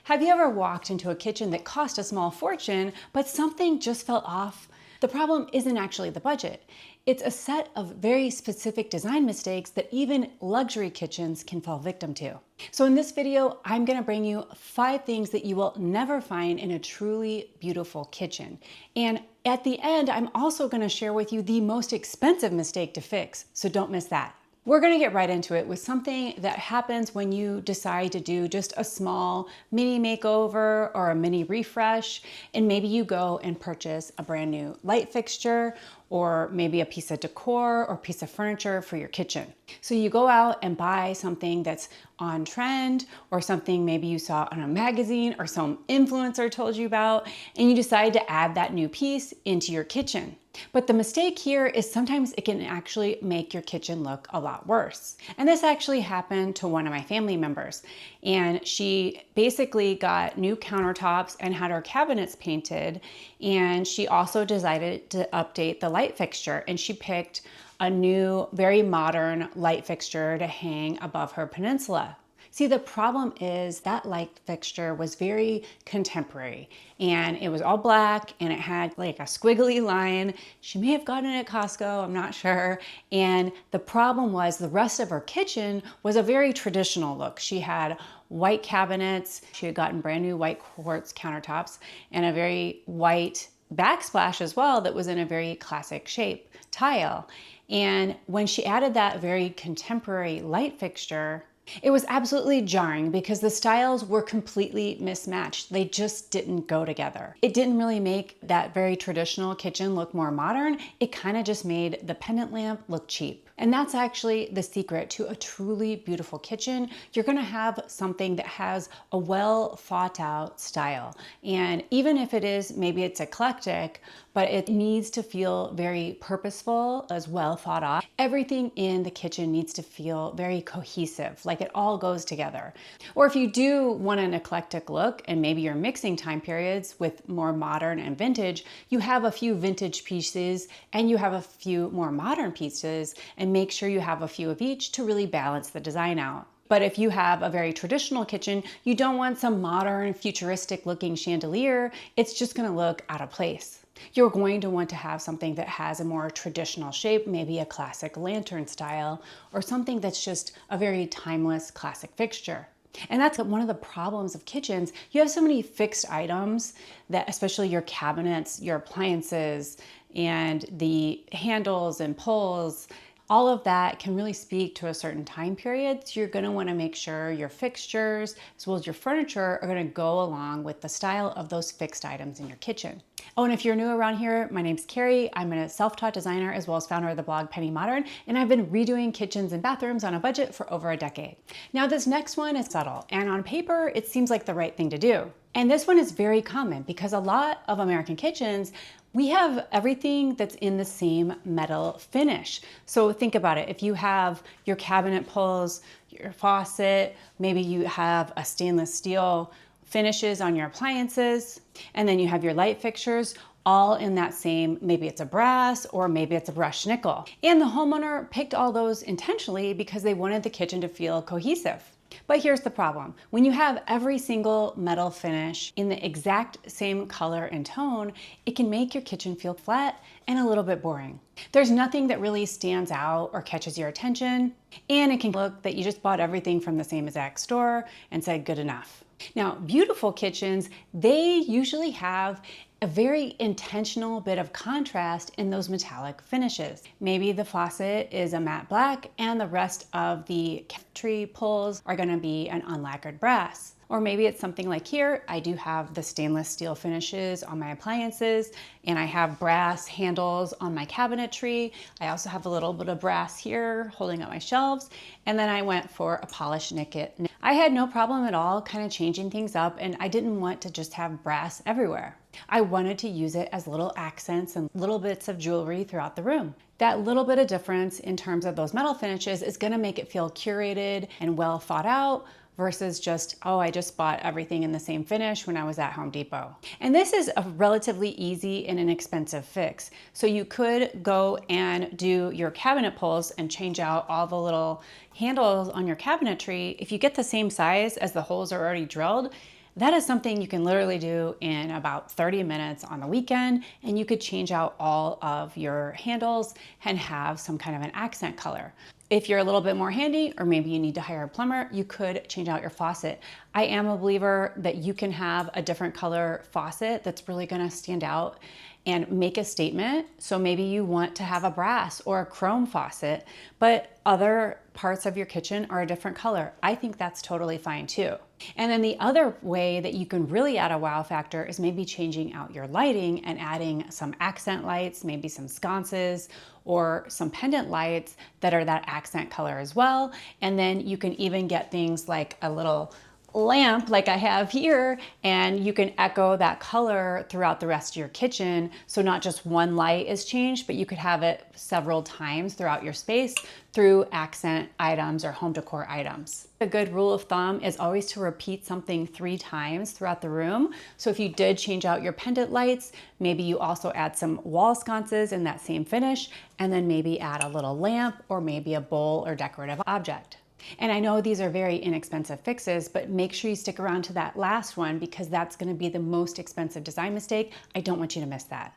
Have you ever walked into a kitchen that cost a small fortune, but something just felt off? The problem isn't actually the budget. It's a set of very specific design mistakes that even luxury kitchens can fall victim to. So in this video, I'm gonna bring you 5 things that you will never find in a truly beautiful kitchen. And at the end, I'm also gonna share with you the most expensive mistake to fix, so don't miss that. We're gonna get right into it with something that happens when you decide to do just a small mini makeover or a mini refresh, and maybe you go and purchase a brand new light fixture or maybe a piece of decor or piece of furniture for your kitchen. So you go out and buy something that's on trend or something maybe you saw on a magazine or some influencer told you about, and you decide to add that new piece into your kitchen. But the mistake here is sometimes it can actually make your kitchen look a lot worse. And this actually happened to one of my family members. And she basically got new countertops and had her cabinets painted. And she also decided to update the light fixture. And she picked a new, very modern light fixture to hang above her peninsula. See, the problem is that light fixture was very contemporary and it was all black and it had like a squiggly line. She may have gotten it at Costco, I'm not sure. And the problem was the rest of her kitchen was a very traditional look. She had white cabinets, she had gotten brand new white quartz countertops and a very white backsplash as well that was in a very classic shape tile. And when she added that very contemporary light fixture, it was absolutely jarring because the styles were completely mismatched. They just didn't go together. It didn't really make that very traditional kitchen look more modern. It kind of just made the pendant lamp look cheap. And that's actually the secret to a truly beautiful kitchen. You're gonna have something that has a well thought out style. And even if it is, maybe it's eclectic, but it needs to feel very purposeful as well thought out. Everything in the kitchen needs to feel very cohesive, like it all goes together. Or if you do want an eclectic look and maybe you're mixing time periods with more modern and vintage, you have a few vintage pieces and you have a few more modern pieces, and make sure you have a few of each to really balance the design out. But if you have a very traditional kitchen, you don't want some modern, futuristic looking chandelier. It's just gonna look out of place. You're going to want to have something that has a more traditional shape, maybe a classic lantern style, or something that's just a very timeless classic fixture. And that's one of the problems of kitchens. You have so many fixed items that, especially your cabinets, your appliances, and the handles and pulls, all of that can really speak to a certain time period. So you're gonna wanna make sure your fixtures, as well as your furniture, are gonna go along with the style of those fixed items in your kitchen. Oh, and if you're new around here, my name's Carrie. I'm a self-taught designer as well as founder of the blog Penny Modern, and I've been redoing kitchens and bathrooms on a budget for over a decade. Now this next one is subtle, and on paper, it seems like the right thing to do. And this one is very common because a lot of American kitchens, we have everything that's in the same metal finish. So think about it. If you have your cabinet pulls, your faucet, maybe you have a stainless steel finishes on your appliances, and then you have your light fixtures, all in that same, maybe it's a brass or maybe it's a brushed nickel. And the homeowner picked all those intentionally because they wanted the kitchen to feel cohesive. But here's the problem. When you have every single metal finish in the exact same color and tone, it can make your kitchen feel flat and a little bit boring. There's nothing that really stands out or catches your attention, and it can look that you just bought everything from the same exact store and said good enough. Now, beautiful kitchens, they usually have a very intentional bit of contrast in those metallic finishes. Maybe the faucet is a matte black and the rest of the cabinetry pulls are gonna be an unlacquered brass. Or maybe it's something like here, I do have the stainless steel finishes on my appliances and I have brass handles on my cabinetry. I also have a little bit of brass here holding up my shelves. And then I went for a polished nickel. I had no problem at all kind of changing things up, and I didn't want to just have brass everywhere. I wanted to use it as little accents and little bits of jewelry throughout the room. That little bit of difference in terms of those metal finishes is gonna make it feel curated and well thought out versus just, oh, I just bought everything in the same finish when I was at Home Depot. And this is a relatively easy and inexpensive fix. So you could go and do your cabinet pulls and change out all the little handles on your cabinetry. If you get the same size as the holes are already drilled, That is something you can literally do in about 30 minutes on the weekend, and you could change out all of your handles and have some kind of an accent color. If you're a little bit more handy, or maybe you need to hire a plumber, you could change out your faucet. I am a believer that you can have a different color faucet that's really gonna stand out and make a statement. So maybe you want to have a brass or a chrome faucet, but other parts of your kitchen are a different color. I think that's totally fine too. And then the other way that you can really add a wow factor is maybe changing out your lighting and adding some accent lights, maybe some sconces or some pendant lights that are that accent color as well. And then you can even get things like a little lamp like I have here, and you can echo that color throughout the rest of your kitchen. So not just one light is changed, but you could have it several times throughout your space through accent items or home decor items. A good rule of thumb is always to repeat something 3 times throughout the room. So if you did change out your pendant lights, maybe you also add some wall sconces in that same finish, and then maybe add a little lamp or maybe a bowl or decorative object. And I know these are very inexpensive fixes, but make sure you stick around to that last one because that's going to be the most expensive design mistake. I don't want you to miss that.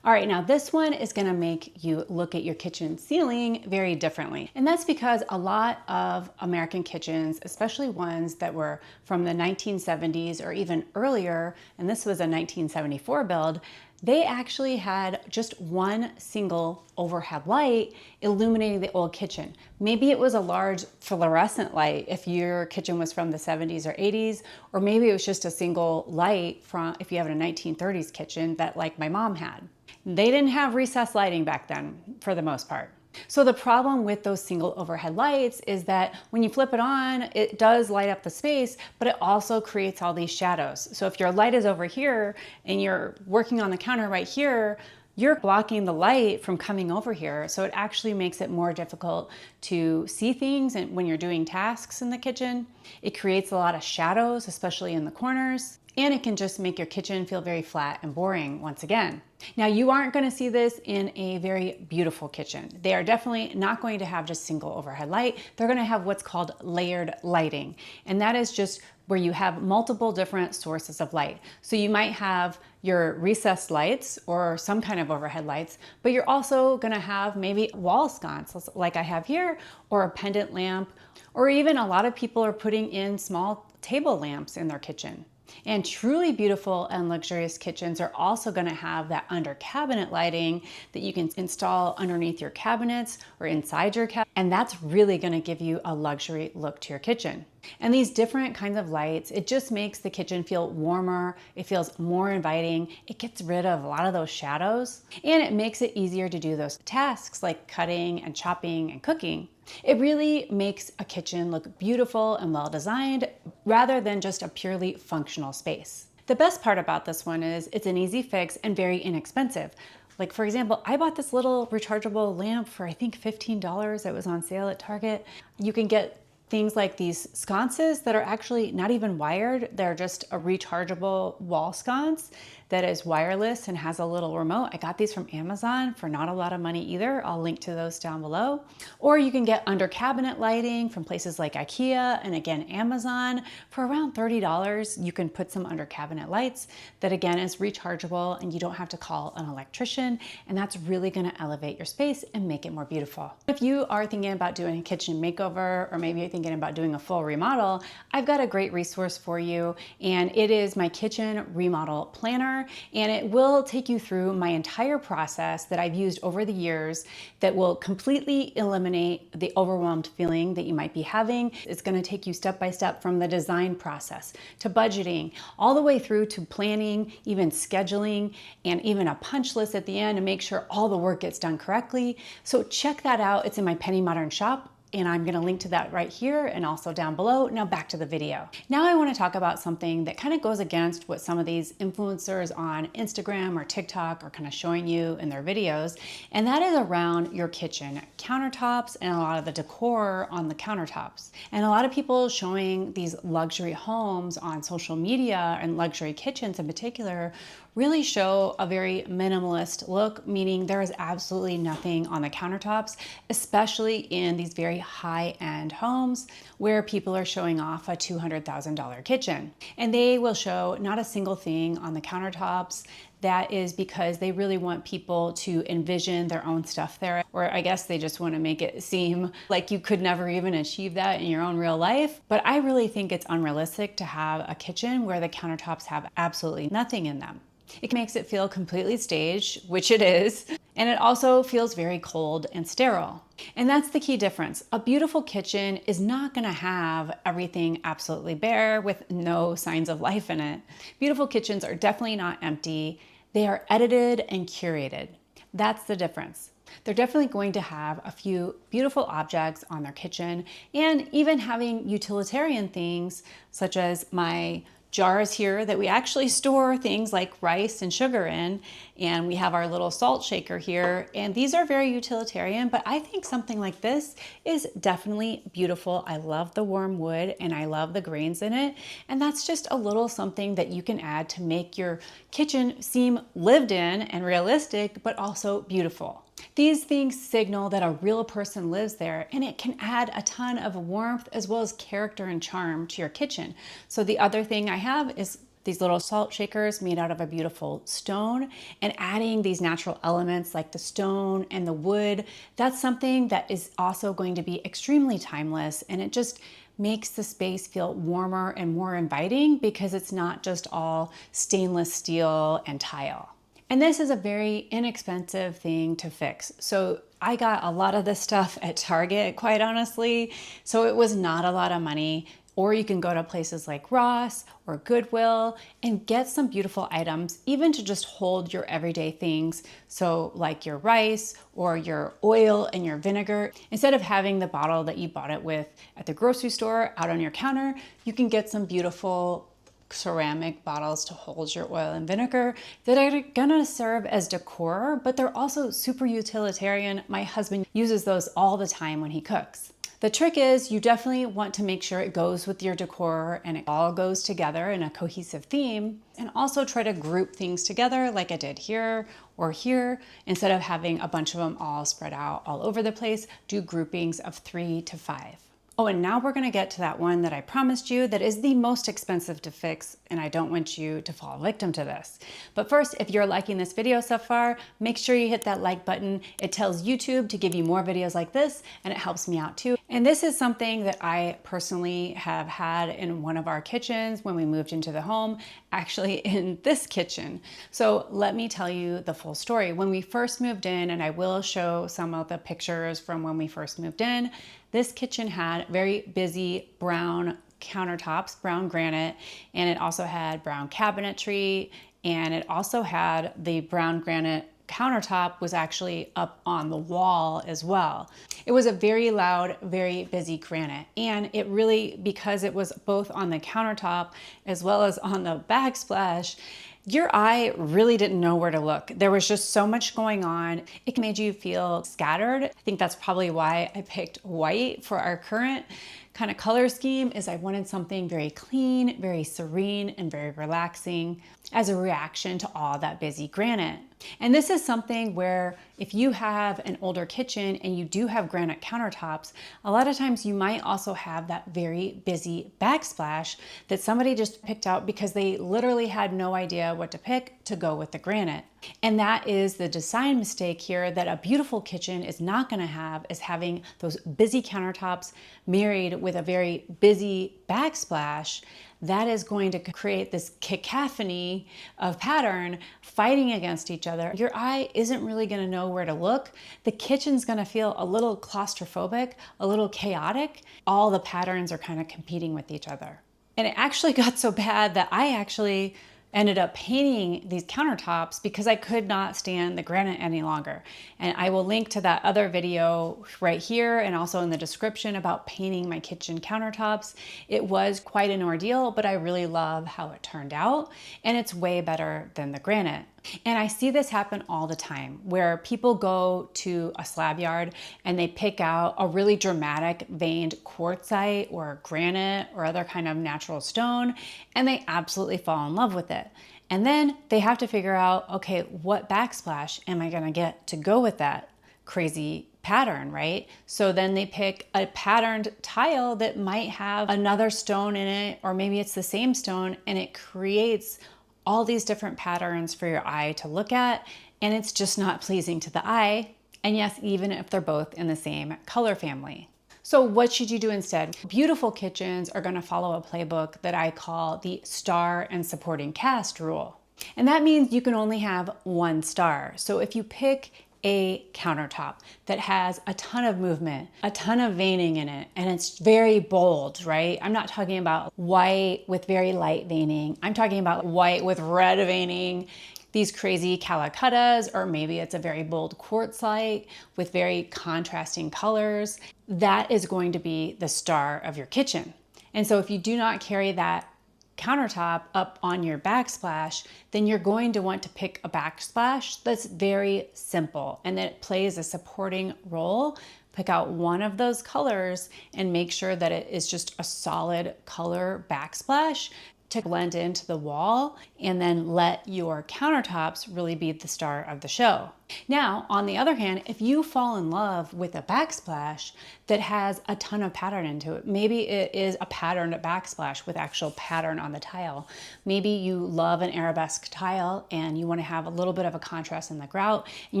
All right, now this one is gonna make you look at your kitchen ceiling very differently. And that's because a lot of American kitchens, especially ones that were from the 1970s or even earlier, and this was a 1974 build, they actually had just one single overhead light illuminating the old kitchen. Maybe it was a large fluorescent light if your kitchen was from the 70s or 80s, or maybe it was just a single light from if you have a 1930s kitchen that like my mom had. They didn't have recessed lighting back then for the most part. So the problem with those single overhead lights is that when you flip it on, it does light up the space, but it also creates all these shadows. So if your light is over here and you're working on the counter right here, you're blocking the light from coming over here. So it actually makes it more difficult to see things and when you're doing tasks in the kitchen. It creates a lot of shadows, especially in the corners. And it can just make your kitchen feel very flat and boring once again. Now you aren't going to see this in a very beautiful kitchen. They are definitely not going to have just single overhead light. They're going to have what's called layered lighting. And that is just where you have multiple different sources of light. So you might have your recessed lights or some kind of overhead lights, but you're also going to have maybe wall sconces like I have here, or a pendant lamp, or even a lot of people are putting in small table lamps in their kitchen. And truly beautiful and luxurious kitchens are also going to have that under cabinet lighting that you can install underneath your cabinets or inside your cabinet. And that's really going to give you a luxury look to your kitchen. And these different kinds of lights, it just makes the kitchen feel warmer. It feels more inviting. It gets rid of a lot of those shadows, and it makes it easier to do those tasks like cutting and chopping and cooking. It really makes a kitchen look beautiful and well designed rather than just a purely functional space. The best part about this one is it's an easy fix and very inexpensive. Like for example, I bought this little rechargeable lamp for I think $15. It was on sale at Target. You can get things like these sconces that are actually not even wired. They're just a rechargeable wall sconce that is wireless and has a little remote. I got these from Amazon for not a lot of money either. I'll link to those down below. Or you can get under cabinet lighting from places like IKEA and again, Amazon for around $30. You can put some under cabinet lights that again is rechargeable and you don't have to call an electrician. And that's really gonna elevate your space and make it more beautiful. If you are thinking about doing a kitchen makeover, or maybe you're thinking about doing a full remodel, I've got a great resource for you. And it is my kitchen remodel planner. And it will take you through my entire process that I've used over the years that will completely eliminate the overwhelmed feeling that you might be having. It's going to take you step by step from the design process to budgeting, all the way through to planning, even scheduling, and even a punch list at the end to make sure all the work gets done correctly. So check that out. It's in my Penny Modern shop. And I'm going to link to that right here and also down below. Now back to the video. Now I want to talk about something that kind of goes against what some of these influencers on Instagram or TikTok are kind of showing you in their videos. And that is around your kitchen countertops and a lot of the decor on the countertops. And a lot of people showing these luxury homes on social media and luxury kitchens in particular really show a very minimalist look, meaning there is absolutely nothing on the countertops, especially in these very very high-end homes where people are showing off a $200,000 kitchen. And they will show not a single thing on the countertops. That is because they really want people to envision their own stuff there, or I guess they just want to make it seem like you could never even achieve that in your own real life. But I really think it's unrealistic to have a kitchen where the countertops have absolutely nothing in them. It makes it feel completely staged, which it is, and it also feels very cold and sterile. And that's the key difference. A beautiful kitchen is not gonna have everything absolutely bare with no signs of life in it. Beautiful kitchens are definitely not empty. They are edited and curated. That's the difference. They're definitely going to have a few beautiful objects on their kitchen, and even having utilitarian things such as my jars here that we actually store things like rice and sugar in, and we have our little salt shaker here, and these are very utilitarian, but I think something like this is definitely beautiful. I love the warm wood and I love the grains in it, and that's just a little something that you can add to make your kitchen seem lived in and realistic, but also beautiful. These things signal that a real person lives there, and it can add a ton of warmth as well as character and charm to your kitchen. So the other thing I have is these little salt shakers made out of a beautiful stone, and adding these natural elements like the stone and the wood, that's something that is also going to be extremely timeless, and it just makes the space feel warmer and more inviting because it's not just all stainless steel and tile. And this is a very inexpensive thing to fix. So I got a lot of this stuff at Target, quite honestly. So it was not a lot of money. Or you can go to places like Ross or Goodwill and get some beautiful items, even to just hold your everyday things. So like your rice or your oil and your vinegar. Instead of having the bottle that you bought it with at the grocery store out on your counter, you can get some beautiful ceramic bottles to hold your oil and vinegar that are gonna serve as decor, but they're also super utilitarian. My husband uses those all the time when he cooks. The trick is you definitely want to make sure it goes with your decor and it all goes together in a cohesive theme, and also try to group things together like I did here or here. Instead of having a bunch of them all spread out all over the place, do groupings of 3 to 5. Oh, and now we're gonna get to that one that I promised you that is the most expensive to fix, and I don't want you to fall victim to this. But first, if you're liking this video so far, make sure you hit that like button. It tells YouTube to give you more videos like this, and it helps me out too. And this is something that I personally have had in one of our kitchens when we moved into the home, actually in this kitchen. So let me tell you the full story. When we first moved in, and I will show some of the pictures from when we first moved in, this kitchen had very busy brown countertops, brown granite, and it also had brown cabinetry, and it also had the brown granite countertop was actually up on the wall as well. It was a very loud, very busy granite, and it really, because it was both on the countertop as well as on the backsplash, your eye really didn't know where to look. There was just so much going on. It made you feel scattered. I think that's probably why I picked white for our current kind of color scheme, is I wanted something very clean, very serene, and very relaxing as a reaction to all that busy granite. And this is something where if you have an older kitchen and you do have granite countertops, a lot of times you might also have that very busy backsplash that somebody just picked out because they literally had no idea what to pick to go with the granite. And that is the design mistake here that a beautiful kitchen is not going to have, is having those busy countertops married with a very busy backsplash. That is going to create this cacophony of pattern fighting against each other. Your eye isn't really going to know where to look. The kitchen's going to feel a little claustrophobic, a little chaotic. All the patterns are kind of competing with each other. And it actually got so bad that I actually ended up painting these countertops because I could not stand the granite any longer. And I will link to that other video right here and also in the description about painting my kitchen countertops. It was quite an ordeal, but I really love how it turned out, and it's way better than the granite. And I see this happen all the time where people go to a slab yard and they pick out a really dramatic veined quartzite or granite or other kind of natural stone, and they absolutely fall in love with it. And then they have to figure out, okay, what backsplash am I gonna get to go with that crazy pattern, right? So then they pick a patterned tile that might have another stone in it, or maybe it's the same stone, and it creates all these different patterns for your eye to look at, and it's just not pleasing to the eye. And yes, even if they're both in the same color family. So what should you do instead? Beautiful kitchens are gonna follow a playbook that I call the star and supporting cast rule. And that means you can only have one star. So if you pick a countertop that has a ton of movement, a ton of veining in it, and it's very bold, right? I'm not talking about white with very light veining. I'm talking about white with red veining, these crazy calicuttas, or maybe it's a very bold quartzite with very contrasting colors. That is going to be the star of your kitchen. And so if you do not carry that countertop up on your backsplash, then you're going to want to pick a backsplash that's very simple and that plays a supporting role. Pick out one of those colors and make sure that it is just a solid color backsplash to blend into the wall, and then let your countertops really be the star of the show. Now, on the other hand, if you fall in love with a backsplash that has a ton of pattern into it, maybe it is a patterned backsplash with actual pattern on the tile. Maybe you love an arabesque tile and you want to have a little bit of a contrast in the grout, and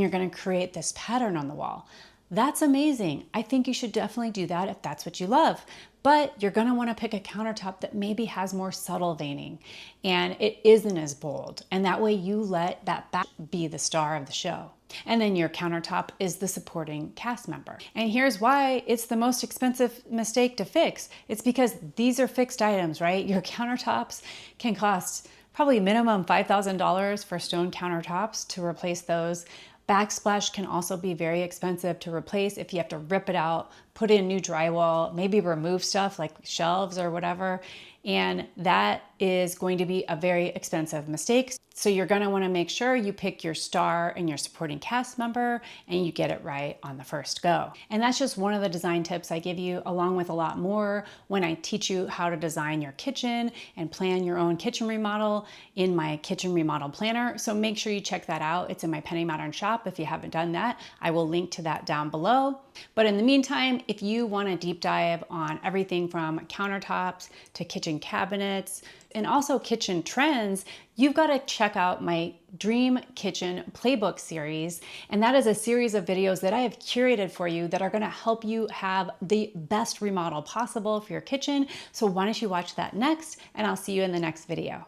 you're going to create this pattern on the wall. That's amazing. I think you should definitely do that if that's what you love. But you're gonna wanna pick a countertop that maybe has more subtle veining and it isn't as bold. And that way you let that back be the star of the show. And then your countertop is the supporting cast member. And here's why it's the most expensive mistake to fix. It's because these are fixed items, right? Your countertops can cost probably minimum $5,000 for stone countertops to replace those. Backsplash can also be very expensive to replace if you have to rip it out, put in new drywall, maybe remove stuff like shelves or whatever. And that is going to be a very expensive mistake. So you're gonna wanna make sure you pick your star and your supporting cast member and you get it right on the first go. And that's just one of the design tips I give you, along with a lot more when I teach you how to design your kitchen and plan your own kitchen remodel in my kitchen remodel planner. So make sure you check that out. It's in my Penny Modern shop. If you haven't done that, I will link to that down below. But in the meantime, if you want a deep dive on everything from countertops to kitchen cabinets and also kitchen trends, you've got to check out my Dream Kitchen Playbook series. And that is a series of videos that I have curated for you that are going to help you have the best remodel possible for your kitchen. So why don't you watch that next, and I'll see you in the next video.